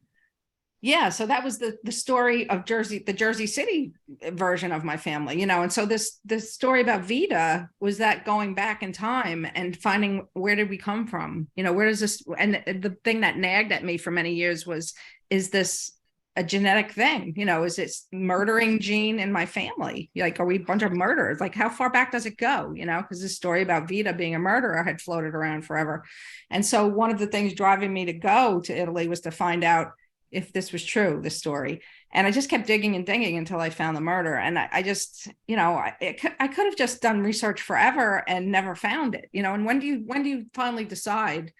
yeah, so that was the story of the Jersey City version of my family, you know. And so this story about Vida was that going back in time and finding, where did we come from? You know, where does this, and the thing that nagged at me for many years was, is this a genetic thing? You know, is this murdering gene in my family? Like, are we a bunch of murderers? Like, how far back does it go? You know, because this story about Vida being a murderer had floated around forever. And so one of the things driving me to go to Italy was to find out if this was true, this story. And I just kept digging and digging until I found the murder. And I just, you know, I could have just done research forever and never found it, you know. And when do you finally decide,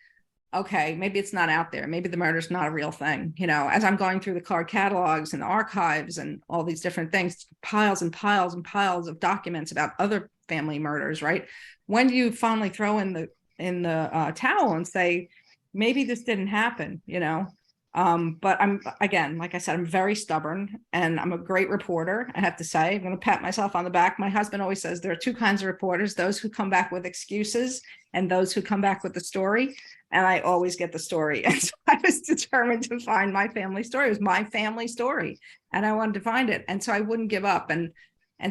okay, maybe it's not out there, maybe the murder's not a real thing? You know, as I'm going through the card catalogs and the archives and all these different things, piles and piles and piles of documents about other family murders, right? When do you finally throw in the towel and say, maybe this didn't happen, you know? But I'm, again, like I said, I'm very stubborn, and I'm a great reporter, I have to say. I'm going to pat myself on the back. My husband always says there are two kinds of reporters: those who come back with excuses and those who come back with the story. And I always get the story. And so I was determined to find my family story. It was my family story, and I wanted to find it. And so I wouldn't give up. And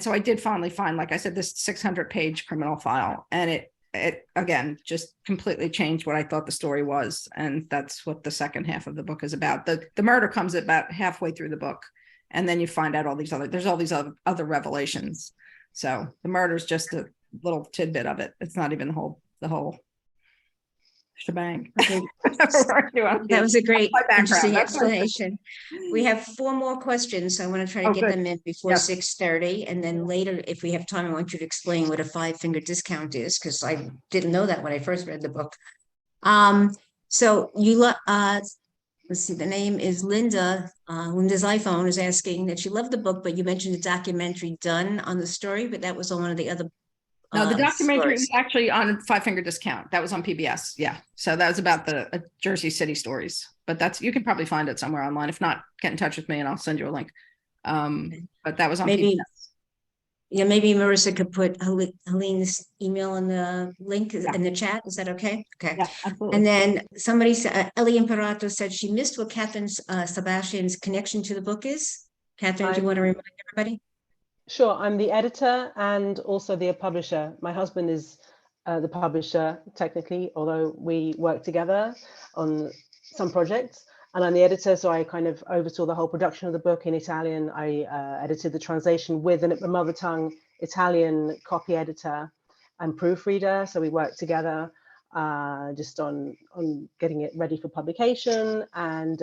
so I did finally find, like I said, this 600-page criminal file. And it again just completely changed what I thought the story was. And that's what the second half of the book is about. The murder comes about halfway through the book, and then you find out there's all these other revelations. So the murder is just a little tidbit of it. It's not even the whole shebang. Okay. That was a great, interesting explanation. We have 4 more questions, so I want to try to get them in before 6:30, and then later, if we have time, I want you to explain what a 5-finger discount is, because I didn't know that when I first read the book. So you let's see, the name is Linda. Linda's iPhone is asking that she loved the book, but you mentioned a documentary done on the story, but that was on one of the other. No, the documentary was actually on 5-Finger Discount. That was on PBS. Yeah. So that was about the Jersey City stories, but you can probably find it somewhere online. If not, get in touch with me and I'll send you a link. But that was on PBS. Yeah, maybe Marissa could put Helene's email in the link in the chat. Is that okay? Okay. Yeah, absolutely. And then somebody said, Ellie Imperato said she missed what Catherine Sebastian's connection to the book is. Catherine, do you want to remind everybody? Sure, I'm the editor and also the publisher. My husband is the publisher, technically, although we work together on some projects. And I'm the editor, so I kind of oversaw the whole production of the book in Italian. I edited the translation with a mother tongue Italian copy editor and proofreader. So we worked together just on getting it ready for publication. And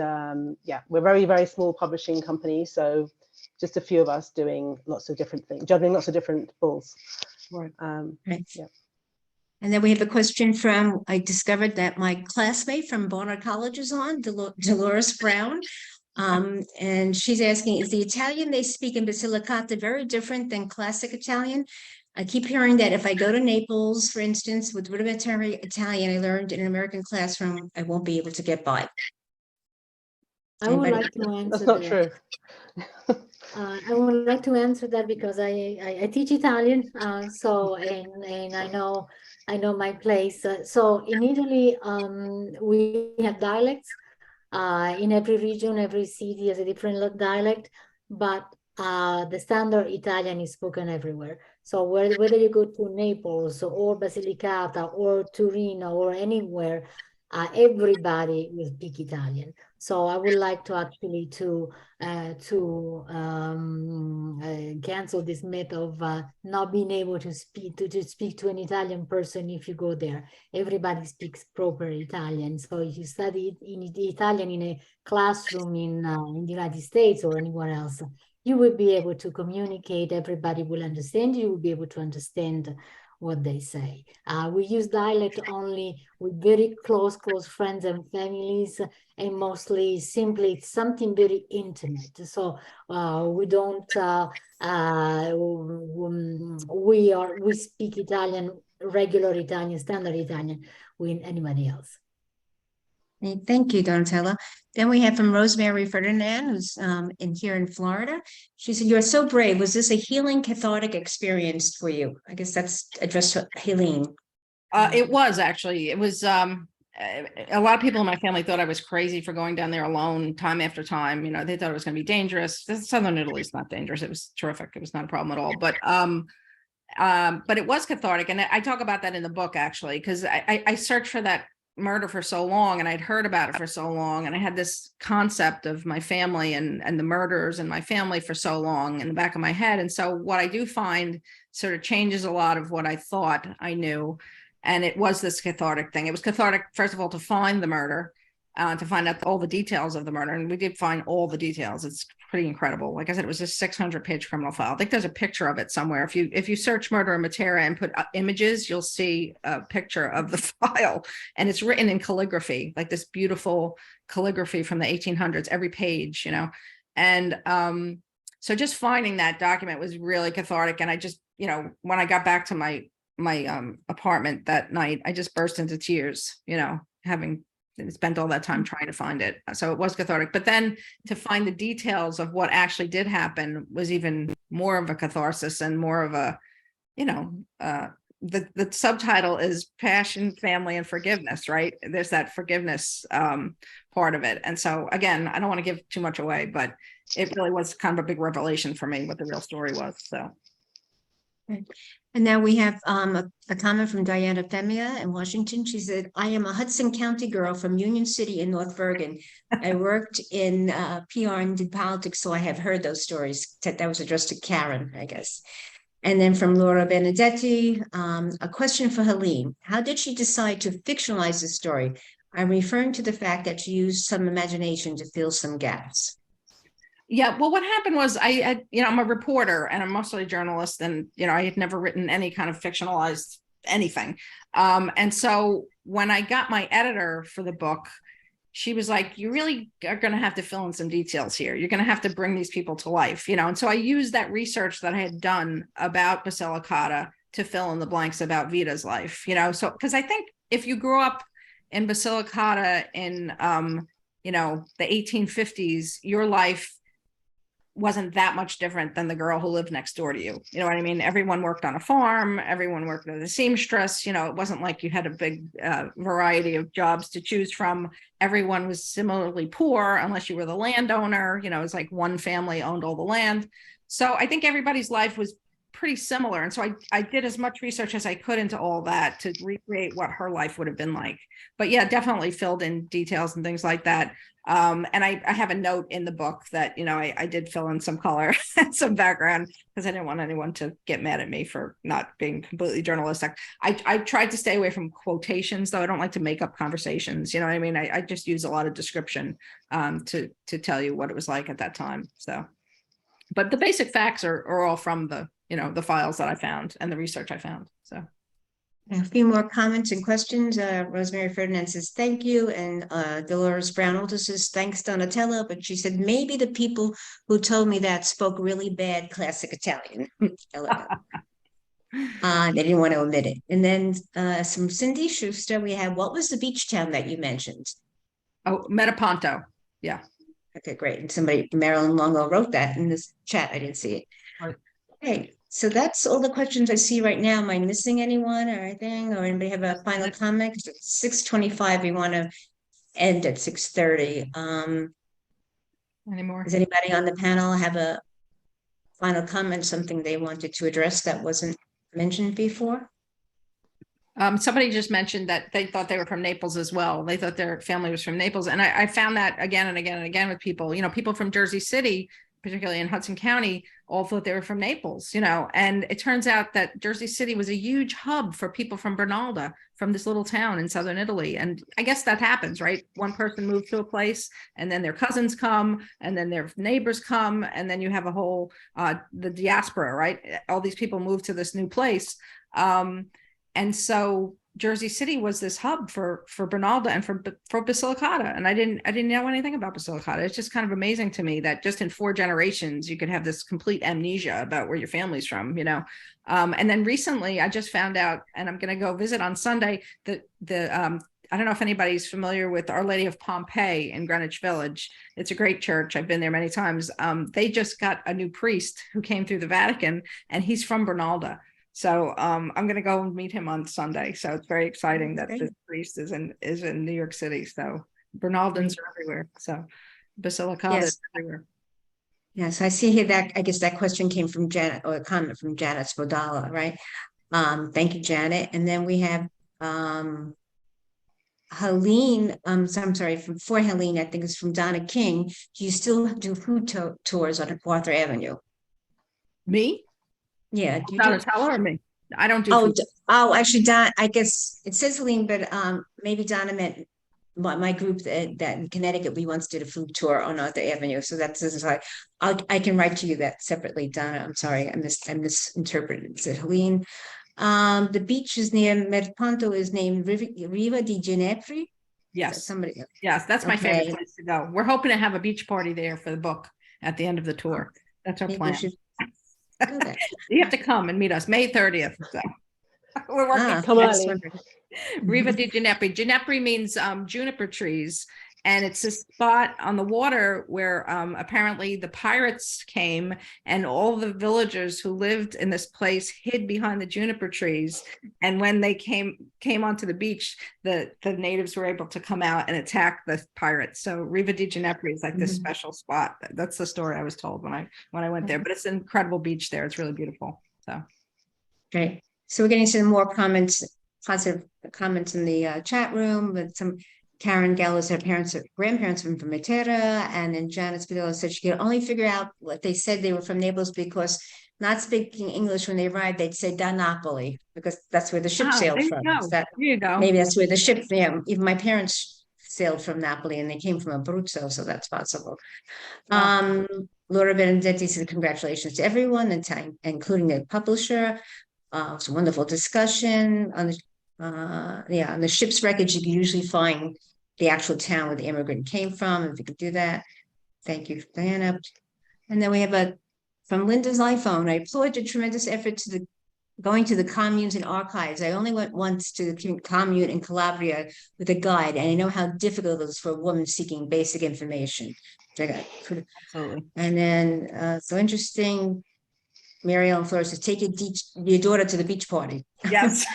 yeah, we're very, very small publishing company. So just a few of us doing lots of different things, juggling lots of different balls. Right. Right. Yeah. And then we have a question from, I discovered that my classmate from Barnard College is on, Dolores Brown. And she's asking, is the Italian they speak in Basilicata very different than classic Italian? I keep hearing that if I go to Naples, for instance, with rudimentary Italian I learned in an American classroom, I won't be able to get by. I would like to answer That's not that. true. I would like to answer that because I teach Italian, so and I know my place. So in Italy, we have dialects. In every region, every city has a different dialect, but the standard Italian is spoken everywhere. So whether you go to Naples or Basilicata or Torino or anywhere, everybody will speak Italian. So I would like to actually cancel this myth of not being able to speak to an Italian person if you go there. Everybody speaks proper Italian. So if you study Italian in a classroom in the United States or anywhere else, you will be able to communicate. Everybody will understand. You will be able to understand what they say. We use dialect only with very close friends and families, and mostly simply it's something very intimate. So we don't, we speak Italian, regular Italian, standard Italian with anybody else. Thank you, Donatella. Then we have from Rosemary Ferdinand, who's here in Florida. She said, "You're so brave. Was this a healing, cathartic experience for you?" I guess that's addressed to Helene. It was actually. It was. A lot of people in my family thought I was crazy for going down there alone, time after time. You know, they thought it was going to be dangerous. Southern Italy is not dangerous. It was terrific. It was not a problem at all. But it was cathartic, and I talk about that in the book actually, because I searched for that murder for so long, and I'd heard about it for so long, and I had this concept of my family and the murders in my family for so long in the back of my head. And so what I do find sort of changes a lot of what I thought I knew, and it was this cathartic thing. It was cathartic, first of all, to find the murder, to find out all the details of the murder, and we did find all the details. It's pretty incredible. Like I said, it was a 600-page criminal file. I think there's a picture of it somewhere. If you search murder in Matera and put images, you'll see a picture of the file, and it's written in calligraphy, like this beautiful calligraphy from the 1800s, every page, you know. And so just finding that document was really cathartic. And I just, you know, when I got back to my apartment that night, I just burst into tears, you know, having spent all that time trying to find it. So it was cathartic. But then to find the details of what actually did happen was even more of a catharsis and more of a, you know, the subtitle is Passion, Family, and Forgiveness, right? There's that forgiveness part of it. And so again, I don't want to give too much away, but it really was kind of a big revelation for me what the real story was. So. And now we have a comment from Diana Femia in Washington. She said, "I am a Hudson County girl from Union City in North Bergen. I worked in PR and did politics, so I have heard those stories." That was addressed to Karen, I guess. And then from Laura Benedetti, a question for Helene. "How did she decide to fictionalize the story? I'm referring to the fact that she used some imagination to fill some gaps." Yeah, well, what happened was I'm a reporter and I'm mostly a journalist, and, you know, I had never written any kind of fictionalized anything. And so when I got my editor for the book, she was like, "You really are going to have to fill in some details here. You're going to have to bring these people to life, you know." And so I used that research that I had done about Basilicata to fill in the blanks about Vita's life, you know. So, because I think if you grew up in Basilicata in, you know, the 1850s, your life wasn't that much different than the girl who lived next door to you. You know what I mean? Everyone worked on a farm, everyone worked as a seamstress. You know, it wasn't like you had a big variety of jobs to choose from. Everyone was similarly poor unless you were the landowner. You know, it's like one family owned all the land. So I think everybody's life was pretty similar. And so I did as much research as I could into all that to recreate what her life would have been like. But yeah, definitely filled in details and things like that. And I have a note in the book that, you know, I did fill in some color and some background because I didn't want anyone to get mad at me for not being completely journalistic. I tried to stay away from quotations, though. I don't like to make up conversations. You know what I mean? I just use a lot of description to tell you what it was like at that time. So, but the basic facts are all from the, you know, the files that I found and the research I found. So. A few more comments and questions. Rosemary Ferdinand says, "Thank you." And Dolores Brown also says, "Thanks, Donatella." But she said, "Maybe the people who told me that spoke really bad classic Italian." They didn't want to omit it. And then from Cindy Schuster, we have, "What was the beach town that you mentioned?" Oh, Metaponto. Yeah. Okay, great. And somebody, Marilyn Longo, wrote that in this chat. I didn't see it. Right. Okay, so that's all the questions I see right now. Am I missing anyone or anything? Or anybody have a final comment? It's 6:25. We want to end at 6:30. Anymore? Does anybody on the panel have a final comment, something they wanted to address that wasn't mentioned before? Somebody just mentioned that they thought they were from Naples as well. They thought their family was from Naples. And I found that again and again and again with people, people from Jersey City, particularly in Hudson County, all thought they were from Naples, and it turns out that Jersey City was a huge hub for people from Bernalda, from this little town in southern Italy. And I guess that happens, right? One person moved to a place and then their cousins come and then their neighbors come. And then you have a whole, the diaspora, right? All these people move to this new place. And so Jersey City was this hub for Bernalda and for Basilicata. And I didn't know anything about Basilicata. It's just kind of amazing to me that just in 4 generations, you could have this complete amnesia about where your family's from, And then recently I just found out, and I'm going to go visit on Sunday, that I don't know if anybody's familiar with Our Lady of Pompeii in Greenwich Village. It's a great church. I've been there many times. They just got a new priest who came through the Vatican, and he's from Bernalda. So I'm going to go and meet him on Sunday. So it's very exciting that this priest is in New York City. So Bernaldans are everywhere. So Basilicata is everywhere. Yes, I see here that I guess that question came from Janet, or a comment from Janet Spodala, right? Thank you, Janet. And then we have Helene, I'm sorry, for Helene, I think it's from Donna King. Do you still do food tours on Arthur Avenue? Me? Yeah. Do you Donna Teller or me? I don't do food. Actually, Don, I guess it says Helene, but maybe Donna meant my group that in Connecticut, we once did a food tour on Arthur Avenue. So that's like, I can write to you that separately, Donna. I'm sorry, I misinterpreted. It said Helene. The beach is near Merponto is named Riva di Ginepri. Yes. Somebody. Yes, that's my favorite place to go. We're hoping to have a beach party there for the book at the end of the tour. That's our plan. You have to come and meet us May 30th. So. We're working. Come early. Riva di Ginepri. Ginepri means juniper trees. And it's a spot on the water where apparently the pirates came, and all the villagers who lived in this place hid behind the juniper trees. And when they came onto the beach, the natives were able to come out and attack the pirates. So Riva di Ginepri is like this special spot. That's the story I was told when I went there. But it's an incredible beach there. It's really beautiful. So great. So we're getting some more comments, positive comments in the chat room, but some. Karen Gallo said grandparents from Matera, and then Janet Spinella said she could only figure out what they said they were from Naples because not speaking English when they arrived, they'd say da Napoli because that's where the ship sailed from. There you go. Maybe that's where the ship. Yeah, even my parents sailed from Napoli and they came from Abruzzo, so that's possible. Laura Benedetti said congratulations to everyone, including the publisher. It was a wonderful discussion on the. On the ship's wreckage, you can usually find the actual town where the immigrant came from. If you could do that, thank you, Diana. And then we have from Linda's iPhone. I applaud your tremendous effort to going to the communes and archives. I only went once to the commune in Calabria with a guide, and I know how difficult it is for a woman seeking basic information. Absolutely. And then so interesting. Mary Ellen Flores says, take your daughter to the beach party. Yes.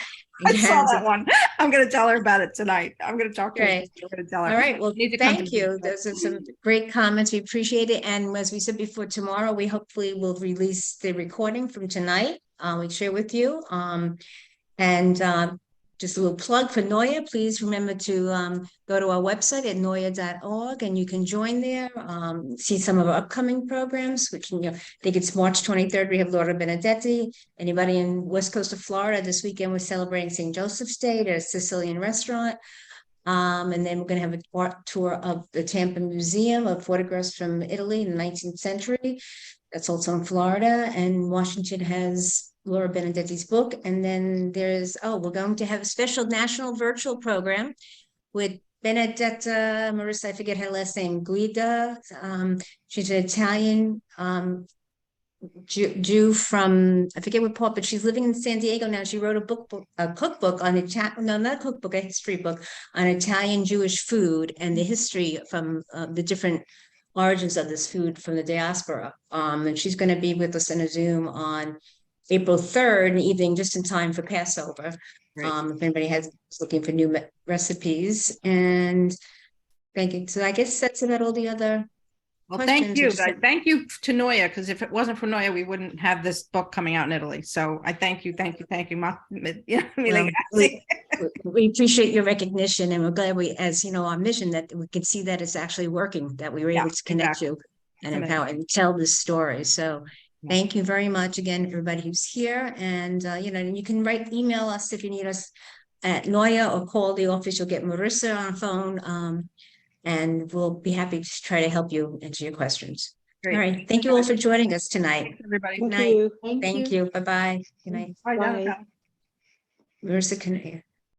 I saw that one. I'm going to tell her about it tonight. I'm going to talk to her. I'm going to tell her. All right. Well, thank you. Those are some great comments. We appreciate it. And as we said before, tomorrow we hopefully will release the recording from tonight. We share with you. Just a little plug for NOIAW. Please remember to go to our website at noia.org, and you can join there, see some of our upcoming programs, which, I think it's March 23rd. We have Laura Benedetti. Anybody in West Coast of Florida this weekend, we're celebrating St. Joseph's Day at a Sicilian restaurant. And then we're going to have a art tour of the Tampa Museum of photographs from Italy in the 19th century. That's also in Florida, and Washington has Laura Benedetti's book. And then we're going to have a special national virtual program with Benedetta, Marissa, I forget her last name, Guida. She's an Italian Jew from, I forget what part, but she's living in San Diego now. She wrote a cookbook on not a cookbook, a history book on Italian Jewish food and the history from the different origins of this food from the diaspora. And she's going to be with us in a Zoom on April 3rd in the evening, just in time for Passover. If anybody is looking for new recipes. And thank you. So I guess that's about all the other Well, thank questions. you. or just- Thank you to NOIAW, because if it wasn't for NOIAW, we wouldn't have this book coming out in Italy. So I thank you. Yeah, I mean, like, We appreciate your recognition, and we're glad as you know, our mission, that we can see that it's actually working, that we were Yeah, able to connect exactly. you and Amazing. empower and tell this story. So Yeah. thank you very much again, everybody who's here. And, you know, you can email us if you need us at NOIAW, or call the office. You'll get Marissa on the phone. And we'll be happy to try to help you answer your questions. Great. All right. Thank you all for joining us tonight. Thanks, everybody. Good Thank night. you. Thank you. Bye-bye. Good night. Bye, Bye. Danica. Marissa can.